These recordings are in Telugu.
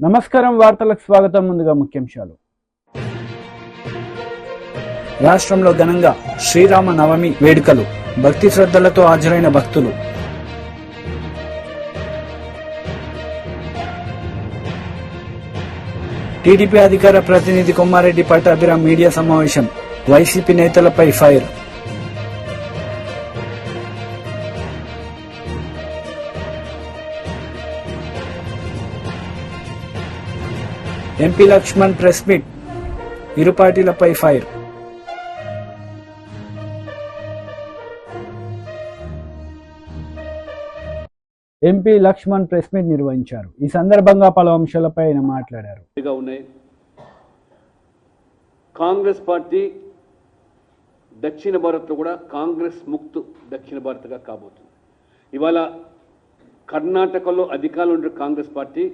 నమస్కారం వార్తలకు స్వాగతం. ముందుగా ముఖ్యాంశాలు. రాష్ట్రంలో ఘనంగా శ్రీరామ నవమి వేడుకలు. భక్తి శ్రద్ధలతో హాజరైన భక్తులు. టీడీపీ అధికార ప్రతినిధి కొమ్మారెడ్డి పట్టాభిరామ్ మీడియా సమావేశం. వైసీపీ నేతలపై fire. MP Laxman press meet. ఇరు పార్టీలపై fire. MP Laxman press meet నిర్వహించారు. ఈ సందర్భంగా పలు అంశాలపై ఆయన మాట్లాడారు. కాంగ్రెస్ పార్టీ దక్షిణ భారత్లో కూడా కాంగ్రెస్ ముక్త్ దక్షిణ భారత్గా కాబోతుంది. ఇవాళ కర్ణాటకలో అధికారంలో ఉన్న కాంగ్రెస్ పార్టీ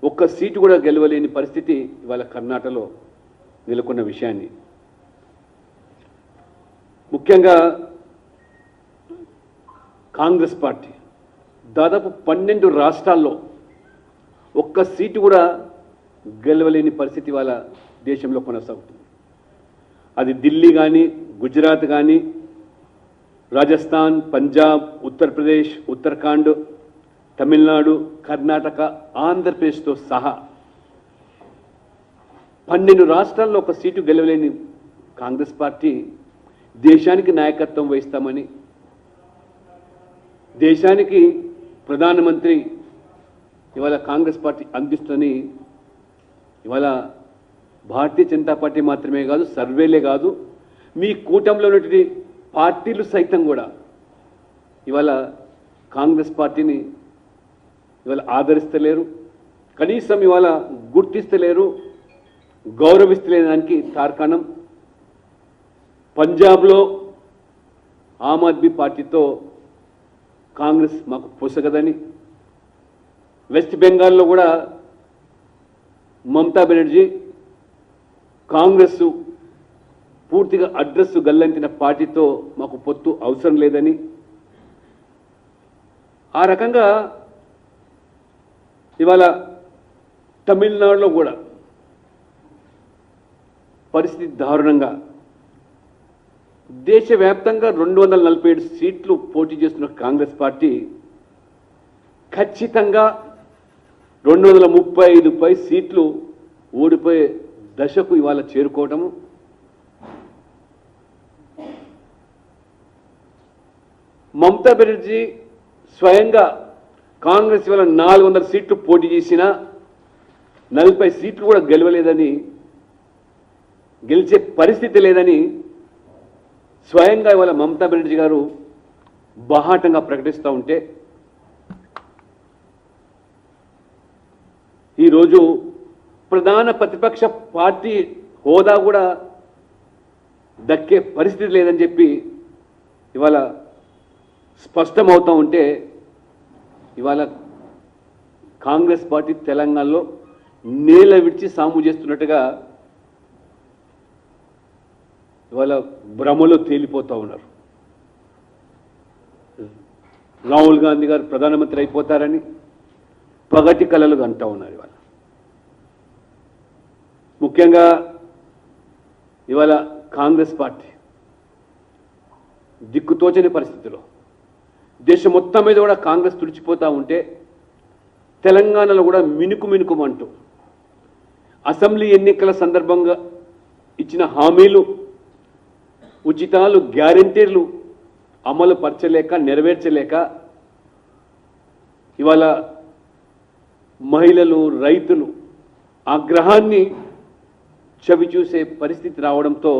ఒక్క సీటు కూడా గెలవలేని పరిస్థితి ఇవాళ కర్ణాటకలో నెలకొన్న విషయాన్ని, ముఖ్యంగా కాంగ్రెస్ పార్టీ దాదాపు 12 రాష్ట్రాల్లో ఒక్క సీటు కూడా గెలవలేని పరిస్థితి ఇవాళ దేశంలో కొనసాగుతుంది. అది ఢిల్లీ కానీ, గుజరాత్ కానీ, రాజస్థాన్, పంజాబ్, ఉత్తరప్రదేశ్, ఉత్తరాఖండ్, తమిళనాడు, కర్ణాటక, ఆంధ్రప్రదేశ్తో సహా 12 రాష్ట్రాల్లో ఒక సీటు గెలవలేని కాంగ్రెస్ పార్టీ దేశానికి నాయకత్వం వహిస్తామని, దేశానికి ప్రధానమంత్రి ఇవాళ కాంగ్రెస్ పార్టీ అందిస్తుందని ఇవాళ భారతీయ జనతా పార్టీ మాత్రమే కాదు, సర్వేలే కాదు, మీ కూటమిలో ఉన్నటువంటి పార్టీలు సైతం కూడా ఇవాళ కాంగ్రెస్ పార్టీని ఇవాళ ఆదరిస్తలేరు, కనీసం ఇవాళ గుర్తిస్తలేరు, గౌరవిస్తలేదానికి తార్కాణం పంజాబ్లో ఆమ్ ఆద్మీ పార్టీతో కాంగ్రెస్ మాకు పొసగదని, వెస్ట్ బెంగాల్లో కూడా మమతా బెనర్జీ కాంగ్రెస్ పూర్తిగా అడ్రస్ గల్లంటిన పార్టీతో మాకు పొత్తు అవసరం లేదని, ఆ రకంగా ఇవాళ తమిళనాడులో కూడా పరిస్థితి దారుణంగా, దేశవ్యాప్తంగా 247 సీట్లు పోటీ చేస్తున్న కాంగ్రెస్ పార్టీ ఖచ్చితంగా 235 సీట్లు ఓడిపోయే దశకు ఇవాళ చేరుకోవటము, మమతా బెనర్జీ స్వయంగా కాంగ్రెస్ ఇవాళ 400 సీట్లు పోటీ చేసినా 40 సీట్లు కూడా గెలవలేదని, గెలిచే పరిస్థితి లేదని స్వయంగా ఇవాళ మమతా బెనర్జీ గారు బాహాటంగా ప్రకటిస్తూ ఉంటే, ఈరోజు ప్రధాన ప్రతిపక్ష పార్టీ హోదా కూడా దక్కే పరిస్థితి లేదని చెప్పి ఇవాళ స్పష్టమవుతూ ఉంటే, ఇవాళ కాంగ్రెస్ పార్టీ తెలంగాణలో నేల విడిచి సాము చేస్తున్నట్టుగా ఇవాళ భ్రమలో తేలిపోతూ ఉన్నారు. రాహుల్ గాంధీ గారు ప్రధానమంత్రి అయిపోతారని పగటి కలలు అంటూ ఉన్నారు. ఇవాళ ముఖ్యంగా ఇవాళ కాంగ్రెస్ పార్టీ దిక్కుతోచని పరిస్థితిలో దేశం మొత్తం మీద కూడా కాంగ్రెస్ తుడిచిపోతూ ఉంటే, తెలంగాణలో కూడా మినుకుమంటూ అసెంబ్లీ ఎన్నికల సందర్భంగా ఇచ్చిన హామీలు, ఉచితాలు, గ్యారంటీలు అమలు పరచలేక, నెరవేర్చలేక ఇవాళ మహిళలు, రైతులు ఆగ్రహాన్ని చవిచూసే పరిస్థితి రావడంతో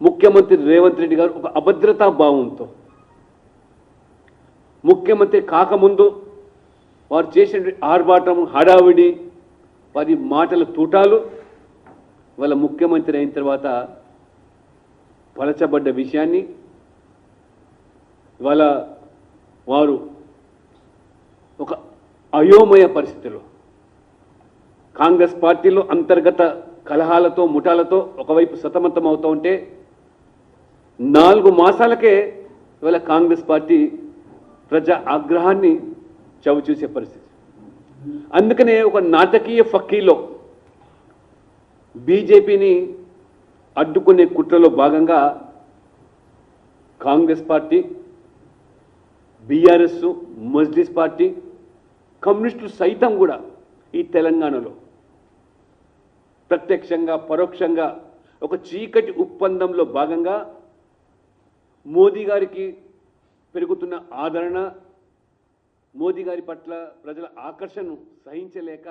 ముఖ్యమంత్రి రేవంత్ రెడ్డి గారు ఒక అభద్రతా భావంతో, ముఖ్యమంత్రి కాకముందు వారు చేసిన ఆర్భాటం, హడావిడి, వారి మాటల తూటాలు వాళ్ళ ముఖ్యమంత్రి అయిన తర్వాత పలచబడ్డ విషయాన్ని ఇవాళ వారు ఒక అయోమయ పరిస్థితిలో, కాంగ్రెస్ పార్టీలో అంతర్గత కలహాలతో, ముఠాలతో ఒకవైపు సతమతం అవుతూ ఉంటే, 4 మాసాలకే ఇవాళ కాంగ్రెస్ పార్టీ ప్రజా ఆగ్రహాన్ని చవిచూసే పరిస్థితి. అందుకనే ఒక నాటకీయ ఫక్కీలో బీజేపీని అడ్డుకునే కుట్రలో భాగంగా Congress party, BRS, Majlis party, కమ్యూనిస్టులు సైతం కూడా ఈ తెలంగాణలో ప్రత్యక్షంగా పరోక్షంగా ఒక చీకటి ఒప్పందంలో భాగంగా మోదీ గారికి పెరుగుతున్న ఆదరణ, మోదీ గారి పట్ల ప్రజల ఆకర్షణను సహించలేక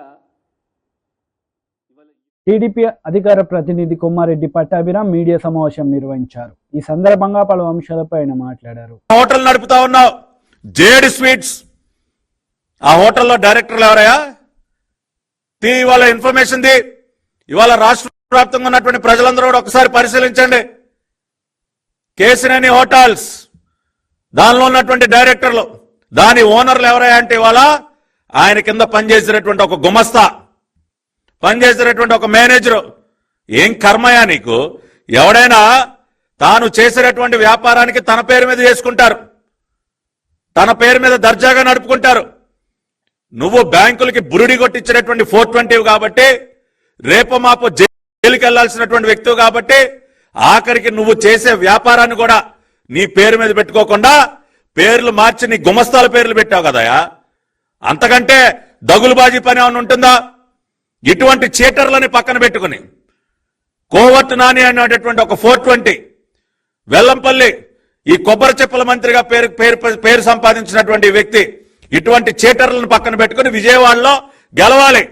టీడీపీ అధికార ప్రతినిధి కొమ్మారెడ్డి పట్టాభిరామ్ మీడియా సమావేశం నిర్వహించారు. ఈ సందర్భంగా పలు అంశాలపై ఆయన మాట్లాడారు. హోటల్ నడుపుతా ఉన్నావు, జేడ్ స్వీట్స్. ఆ హోటల్లో డైరెక్టర్లు ఎవరయ్యా? ఇవాళ ఇన్ఫర్మేషన్ ది. ఇవాళ రాష్ట్ర వ్యాప్తంగా ఉన్నటువంటి ప్రజలందరూ కూడా ఒకసారి పరిశీలించండి. కేసినేని హోటల్స్, దానిలో ఉన్నటువంటి డైరెక్టర్లు, దాని ఓనర్లు ఎవరయ్యా అంటే ఇవాళ ఆయన కింద పనిచేసినటువంటి ఒక గుమస్తా, పనిచేసినటువంటి ఒక మేనేజరు. ఏం కర్మయా నీకు? ఎవడైనా తాను చేసినటువంటి వ్యాపారానికి తన పేరు మీద చేసుకుంటారు, తన పేరు మీద దర్జాగా నడుపుకుంటారు. నువ్వు బ్యాంకులకి బురుడి కొట్టించినటువంటి 420 కాబట్టి, రేపు మాపు జైలుకి వెళ్లాల్సినటువంటి వ్యక్తివి కాబట్టి, ఆఖరికి నువ్వు చేసే వ్యాపారాన్ని కూడా నీ పేరు మీద పెట్టుకోకుండా పేర్లు మార్చి నీ గుమస్తాల పేర్లు పెట్టావు కదయా. అంతకంటే దగులుబాజీ పని ఏమైనా ఉంటుందా? ఇటువంటి చీటర్లని పక్కన పెట్టుకుని కోవర్ట్ నాని అనేటటువంటి ఒక 420 వెల్లంపల్లి, ఈ కొబ్బరి చెప్పుల మంత్రిగా పేరు సంపాదించినటువంటి వ్యక్తి, ఇటువంటి చీటర్లను పక్కన పెట్టుకుని విజయవాడలో గెలవాలి.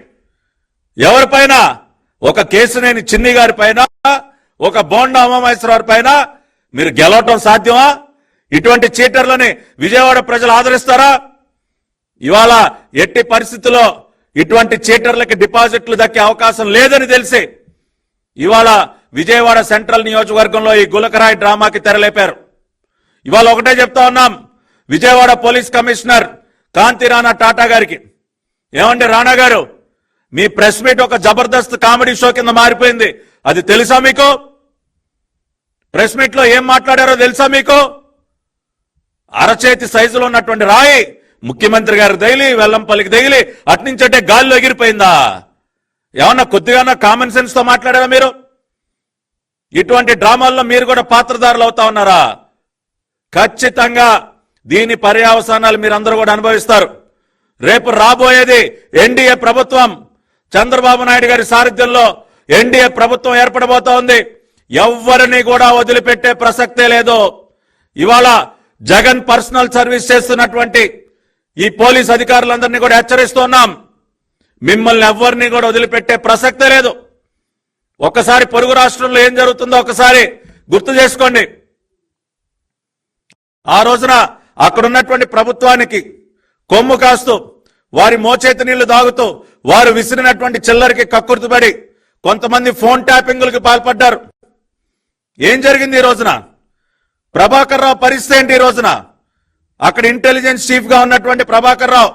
ఎవరిపైన? ఒక కేసినేని చిన్ని గారి పైన, ఒక బోండా ఉమామహేశ్వరరావు పైన మీరు గెలవటం సాధ్యమా? ఇటువంటి చీటర్లని విజయవాడ ప్రజలు ఆదరిస్తారా? ఇవాళ ఎట్టి పరిస్థితుల్లో ఇటువంటి చీటర్లకి డిపాజిట్లు దక్కే అవకాశం లేదని తెలిసి ఇవాళ విజయవాడ సెంట్రల్ నియోజకవర్గంలో ఈ గులకరాయి డ్రామాకి తెరలేపారు. ఇవాళ ఒకటే చెప్తా ఉన్నాం, విజయవాడ పోలీస్ కమిషనర్ కాంతి రాణా టాటా గారికి, ఏమండి రాణా గారు, మీ ప్రెస్ మీట్ ఒక జబర్దస్త్ కామెడీ షో కింద మారిపోయింది. అది తెలుసా మీకు? ప్రెస్ మీట్ లో ఏం మాట్లాడారో తెలుసా మీకు? అరచేతి సైజులో ఉన్నటువంటి రాయి ముఖ్యమంత్రి గారికి తగిలి, వెల్లంపల్లికి తగిలి అట్నుంచంటే గాల్లో ఎగిరిపోయిందా? ఏమన్నా కొద్దిగా కామన్ సెన్స్ తో మాట్లాడారా మీరు? ఇటువంటి డ్రామాల్లో మీరు కూడా పాత్రధారులు అవుతా ఉన్నారా? ఖచ్చితంగా దీని పర్యవసానాలు మీరందరూ కూడా అనుభవిస్తారు. రేపు రాబోయేది ఎన్డీఏ ప్రభుత్వం, చంద్రబాబు నాయుడు గారి సారథ్యంలో ఎన్డీఏ ప్రభుత్వం ఏర్పడబోతా ఉంది. ఎవ్వరిని కూడా వదిలిపెట్టే ప్రసక్తే లేదు. ఇవాళ జగన్ పర్సనల్ సర్వీస్ చేస్తున్నటువంటి ఈ పోలీస్ అధికారులందరినీ కూడా హెచ్చరిస్తున్నాం, మిమ్మల్ని ఎవరిని కూడా వదిలిపెట్టే ప్రసక్తే లేదు. ఒక్కసారి పొరుగు రాష్ట్రంలో ఏం జరుగుతుందో ఒకసారి గుర్తు చేసుకోండి. ఆ రోజున అక్కడున్నటువంటి ప్రభుత్వానికి కొమ్ము కాస్తూ, వారి మోచేతి నీళ్లు దాగుతూ, వారు విసిరినటువంటి చిల్లరికి కక్కుర్తిపడి కొంతమంది ఫోన్ ట్యాపింగ్లకు పాల్పడ్డారు. ఏం జరిగింది ఈ రోజున? ప్రభాకర్ రావు పరిస్థితి ఏంటి? ఈ రోజున అక్కడ ఇంటెలిజెన్స్ చీఫ్ గా ఉన్నటువంటి ప్రభాకర్ రావు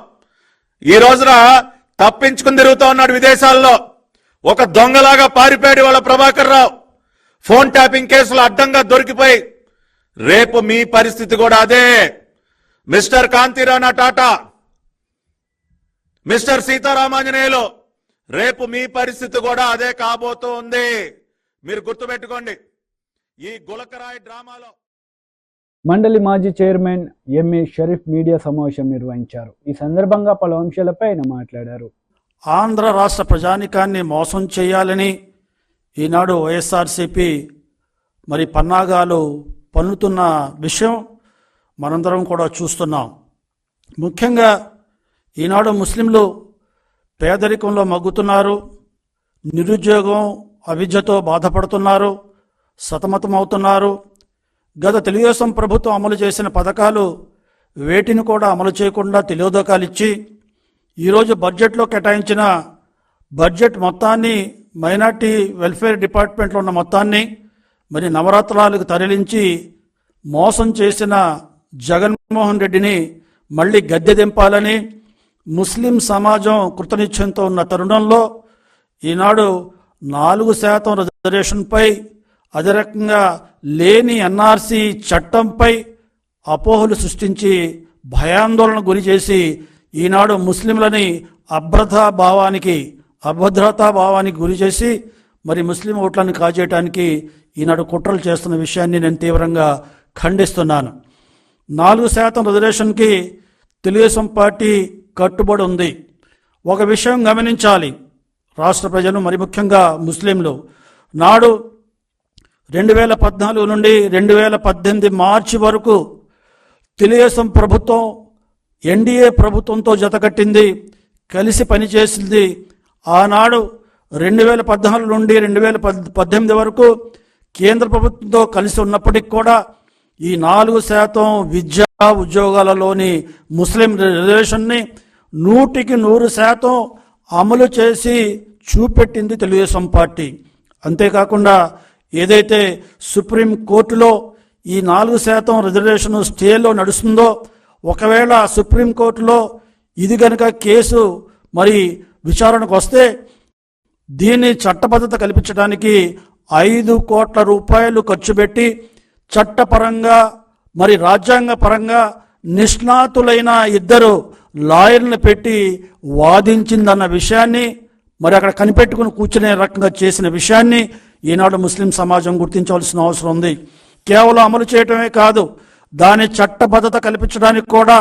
ఈ రోజున తప్పించుకుని తిరుగుతూ ఉన్నాడు విదేశాల్లో. ఒక దొంగలాగా పారిపోయాడు వాళ్ళ ప్రభాకర్ రావు. ఫోన్ ట్యాపింగ్ కేసులు అడ్డంగా దొరికిపోయి రేపు మీ పరిస్థితి కూడా అదే. మిస్టర్ కాంతి రాణా టాటా, మిస్టర్ సీతారామాంజనేయులు, రేపు మీ పరిస్థితి కూడా అదే కాబోతూ ఉంది. మీరు గుర్తుపెట్టుకోండి. ఈ గులకరాయి డ్రామాలో మండలి మాజీ చైర్మన్ ఎంఏ షరీఫ్ మీడియా సమావేశం నిర్వహించారు. ఈ సందర్భంగా పలు అంశాలపై ఆయన మాట్లాడారు. ఆంధ్ర రాష్ట్ర ప్రజానికాన్ని మోసం చేయాలని ఈనాడు వైఎస్ఆర్సీపీ మరి పన్నాగాలు పన్నుతున్న విషయం మనందరం కూడా చూస్తున్నాం. ముఖ్యంగా ఈనాడు ముస్లింలు పేదరికంలో మగ్గుతున్నారు, నిరుద్యోగం అవిద్యతో బాధపడుతున్నారు, సతమతమవుతున్నారు. గత తెలుగుదేశం ప్రభుత్వం అమలు చేసిన పథకాలు వేటిని కూడా అమలు చేయకుండా తెలియోదకాలు ఇచ్చి ఈరోజు బడ్జెట్లో కేటాయించిన బడ్జెట్ మొత్తాన్ని, మైనార్టీ వెల్ఫేర్ డిపార్ట్మెంట్లో ఉన్న మొత్తాన్ని మరి నవరత్నాలకు తరలించి మోసం చేసిన జగన్మోహన్ రెడ్డిని మళ్ళీ గద్దె దింపాలని ముస్లిం సమాజం కృతనిశ్చయంతో ఉన్న తరుణంలో ఈనాడు 4% రిజర్వేషన్పై, అదే రకంగా లేని ఎన్ఆర్సీ చట్టంపై అపోహలు సృష్టించి భయాందోళన గురి చేసి ఈనాడు ముస్లింలని అభద్రతా భావానికి గురి చేసి మరి ముస్లిం ఓట్లను కాజేయడానికి ఈనాడు కుట్రలు చేస్తున్న విషయాన్ని నేను తీవ్రంగా ఖండిస్తున్నాను. 4% రిజర్వేషన్కి తెలుగుదేశం పార్టీ కట్టుబడి ఉంది. ఒక విషయం గమనించాలి రాష్ట్ర ప్రజలు, మరి ముఖ్యంగా ముస్లింలు. నాడు 2014 నుండి 2018 మార్చి వరకు తెలుగుదేశం ప్రభుత్వం ఎన్డీఏ ప్రభుత్వంతో జతకట్టింది, కలిసి పనిచేసింది. ఆనాడు 2014 నుండి 2018 వరకు కేంద్ర ప్రభుత్వంతో కలిసి ఉన్నప్పటికీ కూడా ఈ 4% విద్యా ఉద్యోగాలలోని ముస్లిం రిజర్వేషన్ని 100% అమలు చేసి చూపెట్టింది తెలుగుదేశం పార్టీ. అంతేకాకుండా ఏదైతే సుప్రీం కోర్టులో ఈ 4% రిజర్వేషన్ స్టేలో నడుస్తుందో, ఒకవేళ సుప్రీంకోర్టులో ఇది గనుక కేసు మరి విచారణకు వస్తే దీన్ని చట్టబద్ధత కల్పించడానికి 5 కోట్ల రూపాయలు ఖర్చు పెట్టి చట్టపరంగా మరి రాజ్యాంగ పరంగా నిష్ణాతులైన 2 లాయర్లను పెట్టి వాదించిందన్న విషయాన్ని, మరి అక్కడ కనిపెట్టుకుని కూర్చునే రకంగా చేసిన విషయాన్ని ఈనాడు ముస్లిం సమాజం గుర్తించవలసిన అవసరం ఉంది. కేవలం అమలు చేయటమే కాదు, దాని చట్టబద్ధత కల్పించడానికి కూడా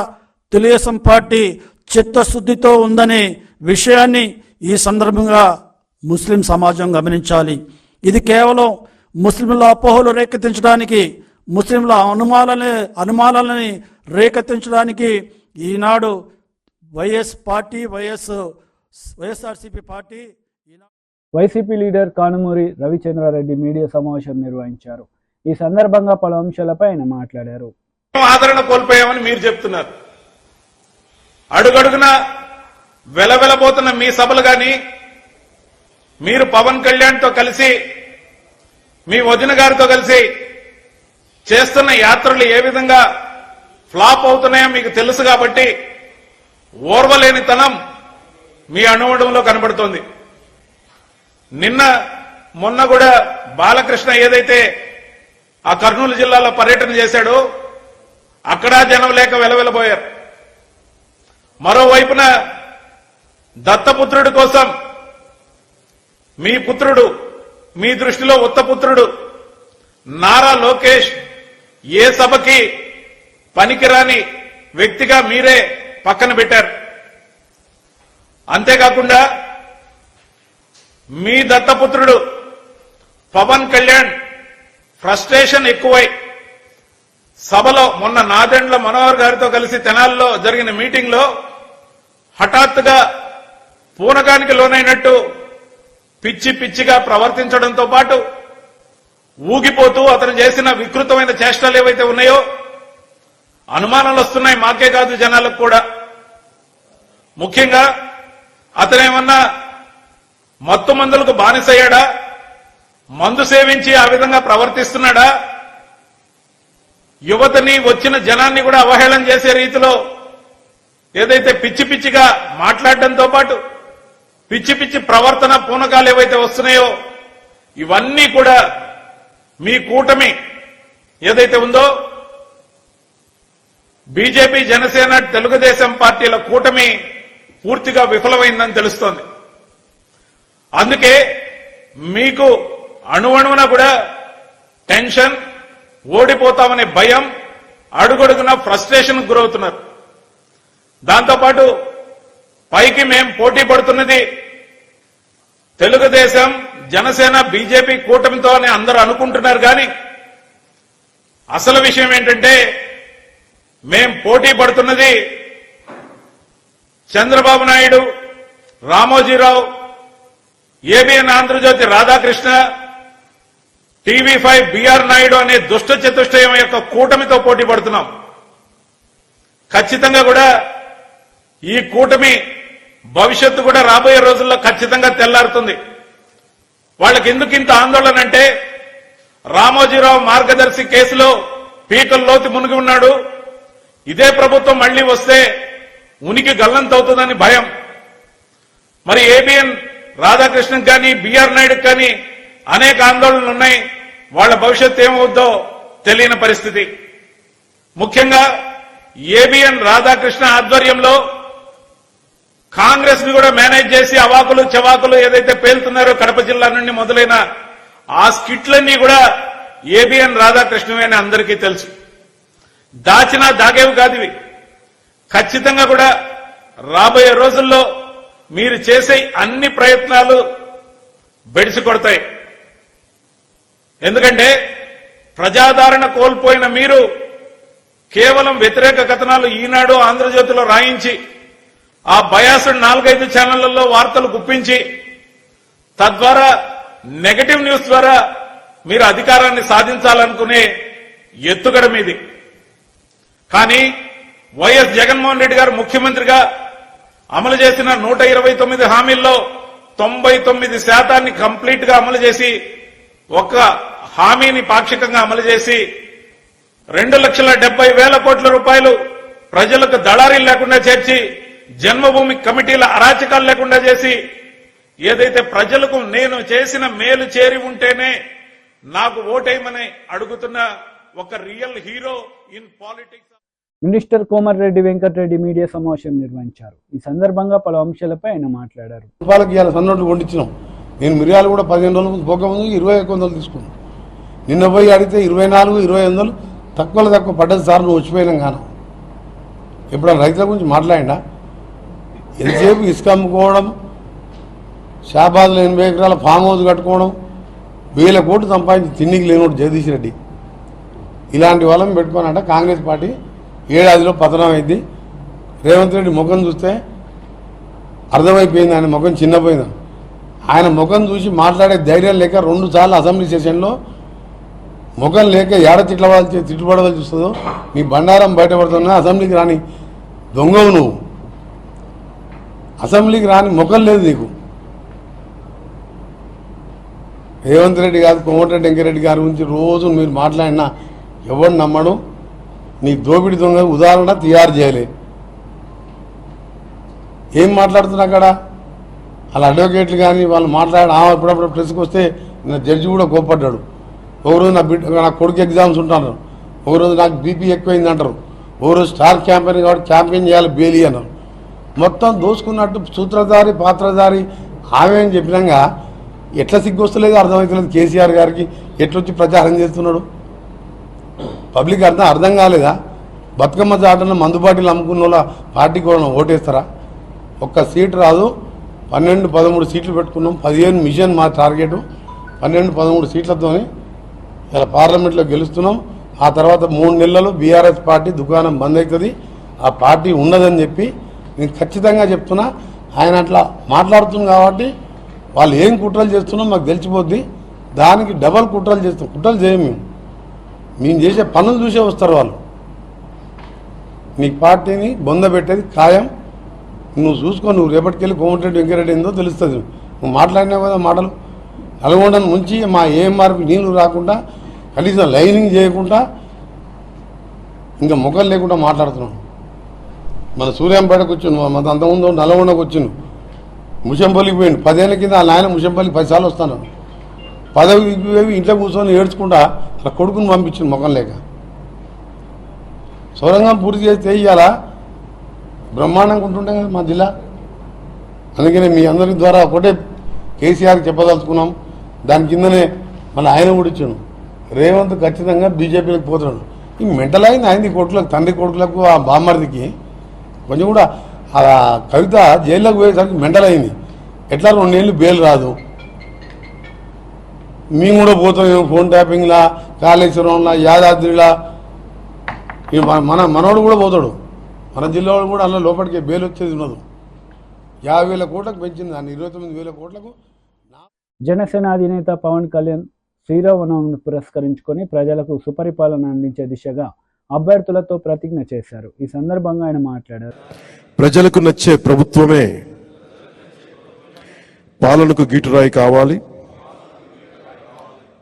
తెలుగుదేశం పార్టీ చిత్తశుద్ధితో ఉందనే విషయాన్ని ఈ సందర్భంగా ముస్లిం సమాజం గమనించాలి. ఇది కేవలం ముస్లింల అపోహలు రేకెత్తించడానికి, ముస్లింల అనుమానాలని రేకెత్తించడానికి ఈనాడు YSRCP party YCP leader Kanumuri Ravichandra Reddy media సమావేశం నిర్వహించారు. ఈ సందర్భంగా పలు అంశాలపై ఆయన మాట్లాడారు. ఆదరణ కోల్పోయామని మీరు చెప్తున్నారు. అడుగడుగున వెలవెలబోతున్న మీ సభలు గాని, మీరు పవన్ కళ్యాణ్తో కలిసి మీ వదిన గారితో కలిసి చేస్తున్న యాత్రలు ఏ విధంగా ఫ్లాప్ అవుతున్నాయో మీకు తెలుసు కాబట్టి ఓర్వలేనితనం మీ అణువడంలో కనబడుతోంది. మొన్న కూడా బాలకృష్ణ ఏదైతే ఆ కర్నూలు జిల్లాలో పర్యటన చేశాడో అక్కడ జనం లేక వెలవెలబోయారు. మరోవైపున దత్తపుత్రుడి కోసం మీ పుత్రుడు, మీ దృష్టిలో ఉత్తపుత్రుడు నారా లోకేష్ ఏ సభకి పనికిరాని వ్యక్తిగా మీరే పక్కన పెట్టారు. అంతేకాకుండా మీ దత్తపుత్రుడు పవన్ కళ్యాణ్ ఫ్రస్ట్రేషన్ ఎక్కువై సభలో మొన్న నాదెండ్ల మనోహర్ గారితో కలిసి తెనాలిలో జరిగిన మీటింగ్ లో హఠాత్తుగా పూనకానికి లోనైనట్టు పిచ్చి పిచ్చిగా ప్రవర్తించడంతో పాటు ఊగిపోతూ అతను చేసిన వికృతమైన చేష్టలు ఏవైతే ఉన్నాయో అనుమానాలు వస్తున్నాయి, మాకే కాదు జనాలకు కూడా. ముఖ్యంగా అతనేమన్నా మత్తు మందులకు బానిసయ్యాడా, మందు సేవించి ఆ విధంగా ప్రవర్తిస్తున్నాడా, యువతని వచ్చిన జనాన్ని కూడా అవహేళన చేసే రీతిలో ఏదైతే పిచ్చి పిచ్చిగా మాట్లాడడంతో పాటు పిచ్చి పిచ్చి ప్రవర్తన పూనకాలు ఏవైతే వస్తున్నాయో ఇవన్నీ కూడా మీ కూటమి ఏదైతే ఉందో బీజేపీ, జనసేన, తెలుగుదేశం పార్టీల కూటమి పూర్తిగా విఫలమైందని తెలుస్తోంది. అందుకే మీకు అణువణువున కూడా టెన్షన్, ఓడిపోతామనే భయం, అడుగడుగున ఫ్రస్ట్రేషన్ గురవుతున్నారు. దాంతోపాటు పైకి మేం పోటీ పడుతున్నది తెలుగుదేశం, జనసేన, బీజేపీ కూటమితో అని అందరూ అనుకుంటున్నారు. కానీ అసలు విషయం ఏంటంటే మేం పోటీ పడుతున్నది Chandrababu Naidu, Ramojirao, ABN Andhrajyothi Radhakrishna, TV five BR Naidu అనే దుష్ట చతుష్టయం యొక్క కూటమితో పోటీ పడుతున్నాం. ఖచ్చితంగా కూడా ఈ కూటమి భవిష్యత్తు కూడా రాబోయే రోజుల్లో ఖచ్చితంగా తెల్లారుతుంది. వాళ్ళకి ఎందుకు ఇంత ఆందోళన అంటే రామోజీరావు మార్గదర్శి కేసులో పీకల్లోతి మునిగి ఉన్నాడు. ఇదే ప్రభుత్వం మళ్లీ వస్తే ఉనికి గల్లంతవుతుందని భయం. మరి ఏబిఎన్ రాధాకృష్ణన్ కానీ బిఆర్ నాయుడు కానీ అనేక ఆందోళనలు ఉన్నాయి. వాళ్ళ భవిష్యత్తు ఏమవుద్దో తెలియని పరిస్థితి. ముఖ్యంగా ఏబిఎన్ రాధాకృష్ణ ఆధ్వర్యంలో కాంగ్రెస్ ని కూడా మేనేజ్ చేసి అవాకులు చవాకులు ఏదైతే పేలుతున్నారో కడప జిల్లా నుండి మొదలైన ఆ స్కిట్లన్నీ కూడా ఏబిఎన్ రాధాకృష్ణవే అని అందరికీ తెలుసు. దాచినా దాగేవి కాదు ఇవి. ఖచ్చితంగా కూడా రాబోయే రోజుల్లో మీరు చేసే అన్ని ప్రయత్నాలు బెడిసి కొడతాయి. ఎందుకంటే ప్రజాదరణ కోల్పోయిన మీరు కేవలం వ్యతిరేక కథనాలు ఈనాడు ఆంధ్రజ్యోతిలో రాయించి ఆ బయాసుడ్ 4-5 ఛానళ్లలో వార్తలు గుప్పించి తద్వారా నెగటివ్ న్యూస్ ద్వారా మీరు అధికారాన్ని సాధించాలనుకునే ఎత్తుగడ మీది. కానీ వైఎస్ జగన్మోహన్ రెడ్డి గారు ముఖ్యమంత్రిగా అమలు చేసిన 129 హామీల్లో 99% కంప్లీట్ గా అమలు చేసి ఒక్క హామీని పాక్షికంగా అమలు చేసి 2,70,000 కోట్ల రూపాయలు ప్రజలకు దళారీలు లేకుండా చేర్చి జన్మభూమి కమిటీల అరాచకాలు లేకుండా చేసి ఏదైతే ప్రజలకు నేను చేసిన మేలు చేరి ఉంటేనే నాకు ఓటేయమని అడుగుతున్న ఒక real hero in politics. Minister Komatireddy Venkatreddy media సమావేశం నిర్వహించారు. ఈ సందర్భంగా పలు అంశాలపై ఆయన మాట్లాడారు. రూపాయలకి ఇవాళ సన్నోట్లు వండించినాం. నేను మిరియాలు కూడా 15 రోజుల ముందు పోక ముందు 2100 తీసుకున్నాను. నిన్న పోయి అడిగితే 24, 2500 తక్కువలో తక్కువ పడ్డది సార్, నువ్వు వచ్చిపోయినాం కాను. ఎప్పుడన్నా రైతుల గురించి మాట్లాడినా? ఎంతసేపు ఇసుక అమ్ముకోవడం, షాబాద్లో 80 ఎకరాల ఫామ్ హౌస్ కట్టుకోవడం, 1000 కోట్లు సంపాదించి తిండికి లేనోడు జగదీష్ రెడ్డి. ఇలాంటి వాళ్ళని పెట్టుకోనంట కాంగ్రెస్ పార్టీ ఏడాదిలో పతనం అయింది. రేవంత్ రెడ్డి ముఖం చూస్తే అర్థమైపోయింది, ఆయన ముఖం చిన్నపోయింది. ఆయన ముఖం చూసి మాట్లాడే ధైర్యం లేక 2 సార్లు అసెంబ్లీ సెషన్లో ముఖం లేక ఏడ తిట్టుబడవలసి చూస్తుందో నీ బండారం బయటపడుతున్నా. అసెంబ్లీకి రాని దొంగవు నువ్వు, అసెంబ్లీకి రాని ముఖం లేదు నీకు. రేవంత్ రెడ్డి గారు కోమటిరెడ్డి వెంకరెడ్డి గారి గురించి రోజు మీరు మాట్లాడినా ఎవరు నమ్మడం? నీ దోపిడి దొంగ ఉదాహరణ తయారు చేయలే. ఏం మాట్లాడుతున్నా అక్కడ వాళ్ళ అడ్వకేట్లు కానీ వాళ్ళు మాట్లాడి అప్పుడప్పుడు ప్రెస్కి వస్తే నా జడ్జి కూడా కోప్పడ్డాడు. ఒకరోజు నా కొడుకు ఎగ్జామ్స్ ఉంటారు, ఒకరోజు నాకు బీపీ ఎక్కువైంది అంటారు, ఒకరోజు స్టార్ క్యాంపెయిన్ కాబట్టి క్యాంపెయిన్ చేయాలి బేలీ అన్నారు. మొత్తం దోసుకున్నట్టు సూత్రధారి పాత్రధారి ఆమె అని చెప్పినాక ఎట్లా సిగ్గొస్తలేదు అర్థమవుతలేదు. కేసీఆర్ గారికి ఎట్లొచ్చి ప్రచారం చేస్తున్నాడు పబ్లిక్ అర్థం కాలేదా? బతుకమ్మ చాటన మందుబాటిలు అమ్ముకున్న వాళ్ళ పార్టీకి కూడా ఓటేస్తారా? ఒక్క సీటు రాదు. 12-13 సీట్లు పెట్టుకున్నాం. 15 మిషన్ మా టార్గెట్. 12-13 సీట్లతో ఇలా పార్లమెంట్లో గెలుస్తున్నాం. ఆ తర్వాత 3 నెలలు బీఆర్ఎస్ పార్టీ దుకాణం బంద్ అవుతుంది, ఆ పార్టీ ఉండదని చెప్పి నేను ఖచ్చితంగా చెప్తున్నా. ఆయన అట్లా మాట్లాడుతుంది కాబట్టి వాళ్ళు ఏం కుట్రలు చేస్తున్నాం మాకు తెలిసిపోద్ది. దానికి డబల్ కుట్రలు చేస్తాం. కుట్రలు చేయం మేము చేసే పనులు చూసే వస్తారు వాళ్ళు. నీ పార్టీని బొందబెట్టేది ఖాయం. నువ్వు చూసుకో, నువ్వు రేపటికెళ్ళి కోమటిరెడ్డి వెంకరెడ్డి ఏందో తెలుస్తుంది. నువ్వు మాట్లాడినావు కదా మాటలు. నల్గొండను ముంచి మా ఏఎంఆర్కి నీళ్లు రాకుండా కనీసం లైనింగ్ చేయకుండా ఇంకా ముఖం లేకుండా మాట్లాడుతున్నావు. మన సూర్యాంపేటకు వచ్చిండు, మన అంతకుముందు నల్గొండకు వచ్చిండు, ముషంపల్లికి పోయిండు. 10 ఏళ్ళ కింద వాళ్ళ ఆయన ముషంపల్లికి 10 సార్లు వస్తాను. పదవికి ఇంట్లో కూర్చొని ఏడ్చుకుంటా అలా కొడుకుని పంపించింది ముఖం లేక. సొరంగం పూర్తి చేస్తే ఇయ్యాలా బ్రహ్మాండంగా ఉంటుండే కదా మా జిల్లా. అందుకనే మీ అందరి ద్వారా ఒకటే కేసీఆర్కి చెప్పదలుచుకున్నాం. దాని కిందనే మన ఆయన కూడా ఇచ్చాను. రేవంత్ ఖచ్చితంగా బీజేపీలకు పోతున్నాడు. ఈ మెంటల్ అయింది ఆయనది కొడుకులకు, తండ్రి కొడుకులకు, ఆ బామ్మర్దికి కొంచెం కూడా ఆ కవిత జైల్లోకి పోయేసరికి మెంటల్ అయింది. ఎట్లా 2 నెలలు బెయిల్ రాదు. మేము కూడా పోతాం ఫోన్ ట్యాపింగ్లా, కాళేశ్వరంలా, యాదాద్రిలా. మనోడు కూడా పోతాడు. మన జిల్లా వాడు కూడా అలా లోపలికి బెయిల్ వచ్చేది ఉన్నది. 50,000 కోట్లకు పెంచింది దాన్ని 29,000 కోట్లకు. జనసేన అధినేత పవన్ కళ్యాణ్ శ్రీరామనవమిని పురస్కరించుకొని ప్రజలకు సుపరిపాలన అందించే దిశగా అభ్యర్థులతో ప్రతిజ్ఞ చేశారు. ఈ సందర్భంగా ఆయన మాట్లాడారు. ప్రజలకు నచ్చే ప్రభుత్వమే పాలనకు గీటురాయి కావాలి.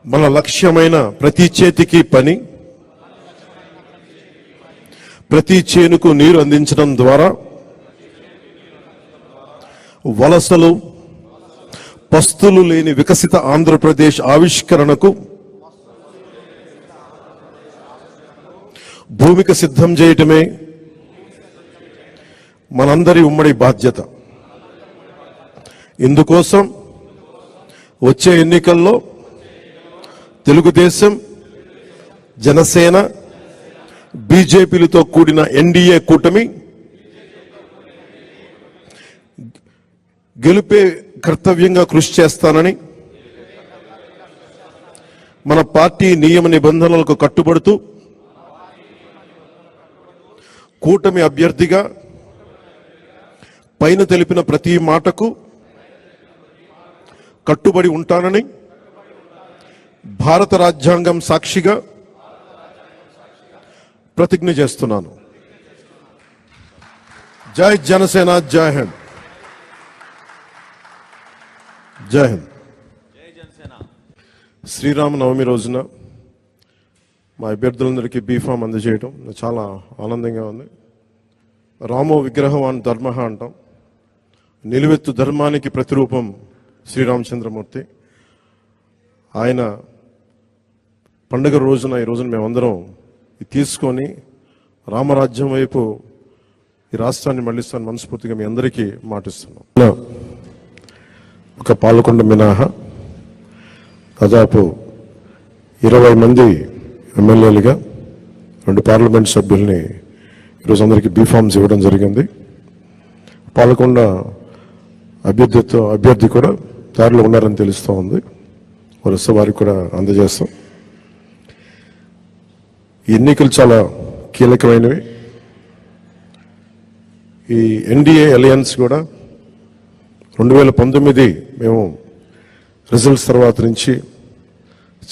మన లక్ష్యమైన ప్రతి చేతికి పని, ప్రతి చేనుకు నీరు అందించడం ద్వారా వలసలు పస్తులు లేని వికసిత ఆంధ్రప్రదేశ్ ఆవిష్కరణకు భూమిక సిద్ధం చేయటమే మనందరి ఉమ్మడి బాధ్యత. ఇందుకోసం వచ్చే ఎన్నికల్లో తెలుగుదేశం, జనసేన, బీజేపీలతో కూడిన ఎన్డీఏ కూటమి గెలుపే కర్తవ్యంగా కృషి చేస్తానని, మన పార్టీ నియమ నిబంధనలకు కట్టుబడుతూ కూటమి అభ్యర్థిగా పైన తెలిపిన ప్రతి మాటకు కట్టుబడి ఉంటానని భారత రాజ్యాంగం సాక్షిగా ప్రతిజ్ఞ చేస్తున్నాను. జై జనసేన, జై హింద్. జై హింద్. శ్రీరామనవమి రోజున మా అభ్యర్థులందరికీ బీఫామ్ అందజేయడం చాలా ఆనందంగా ఉంది. రామో విగ్రహవాన్ ధర్మ అంటాం. నిలువెత్తు ధర్మానికి ప్రతిరూపం శ్రీరామచంద్రమూర్తి. ఆయన పండుగ రోజున ఈ రోజున మేమందరం తీసుకొని రామరాజ్యం వైపు ఈ రాష్ట్రాన్ని మళ్లిస్తాను మనస్ఫూర్తిగా మీ అందరికీ మాటిస్తున్నాం. ఒక పాలకొండ మినహా దాదాపు 20 మంది ఎమ్మెల్యేలుగా 2 పార్లమెంట్ సభ్యుల్ని ఈరోజు అందరికీ బీఫామ్స్ ఇవ్వడం జరిగింది. పాలకొండ అభ్యర్థి కూడా దారిలో ఉన్నారని తెలుస్తూ ఉంది. వరుస వారికి కూడా అందజేస్తాం. ఈ ఎన్నికలు చాలా కీలకమైనవి. ఈ ఎన్డీఏ అలయన్స్ కూడా 2019 మేము రిజల్ట్స్ తర్వాత నుంచి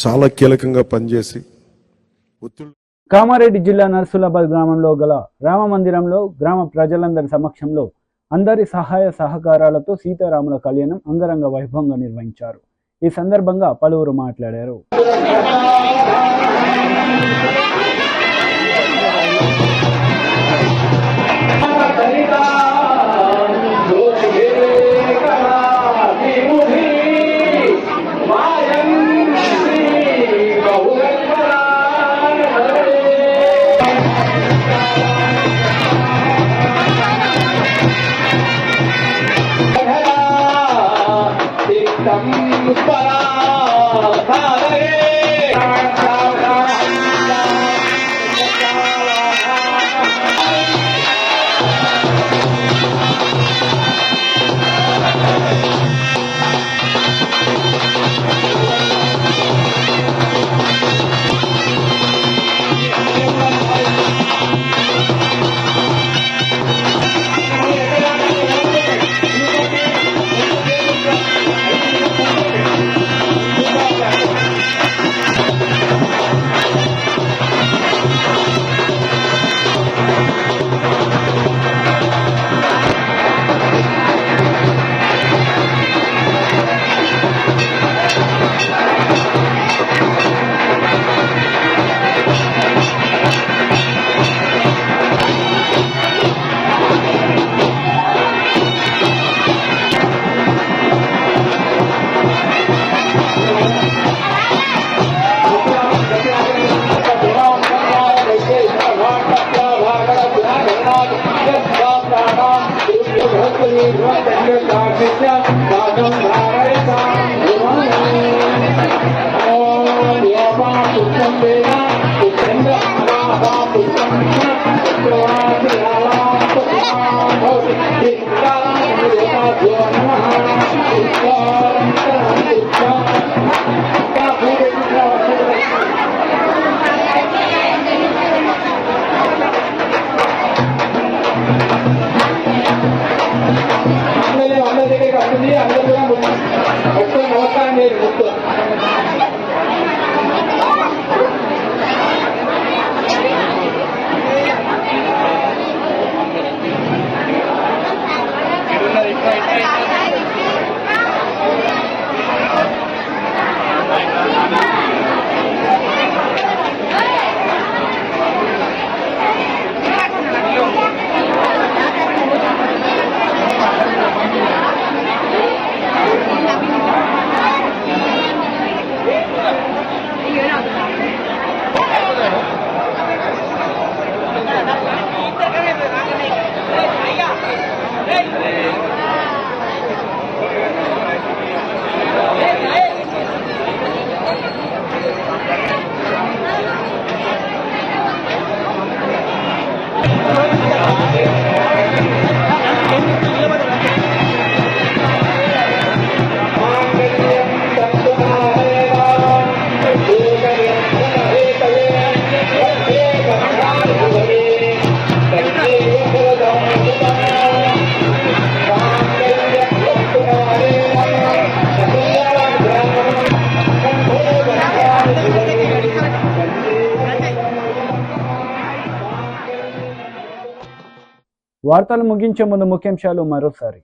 చాలా కీలకంగా పనిచేసి కామారెడ్డి జిల్లా నర్సులాబాద్ గ్రామంలో గల రామ మందిరంలో గ్రామ ప్రజలందరి సమక్షంలో అందరి సహాయ సహకారాలతో సీతారాముల కళ్యాణం అంగరంగ వైభవంగా నిర్వహించారు. ఈ సందర్భంగా పలువురు మాట్లాడారు. వార్తలు ముగించే ముందు ముఖ్యాంశాలు మరోసారి.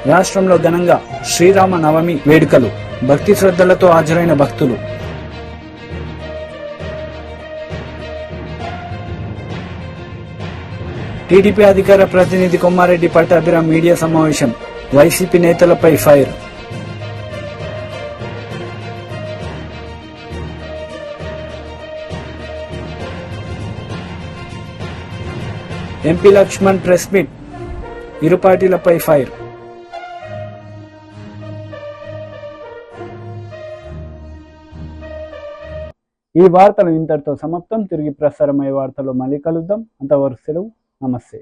రాష్ట్రంలో ఘనంగా శ్రీరామ నవమి వేడుకలు, భక్తి శ్రద్ధలతో హాజరైన భక్తులు. టీడీపీ అధికార ప్రతినిధి కొమ్మారెడ్డి పట్టాభిరామ్ మీడియా సమావేశం, వైసీపీ నేతలపై fire. MP Laxman press meet, ఇరు పార్టీలపై ఫైర్. ఈ వార్తలు ఇంతటితో సమాప్తం. తిరిగి ప్రసారమయ్యే వార్తలు మళ్ళీ కలుద్దాం. అంతవరకు సెలవు. నమస్తే.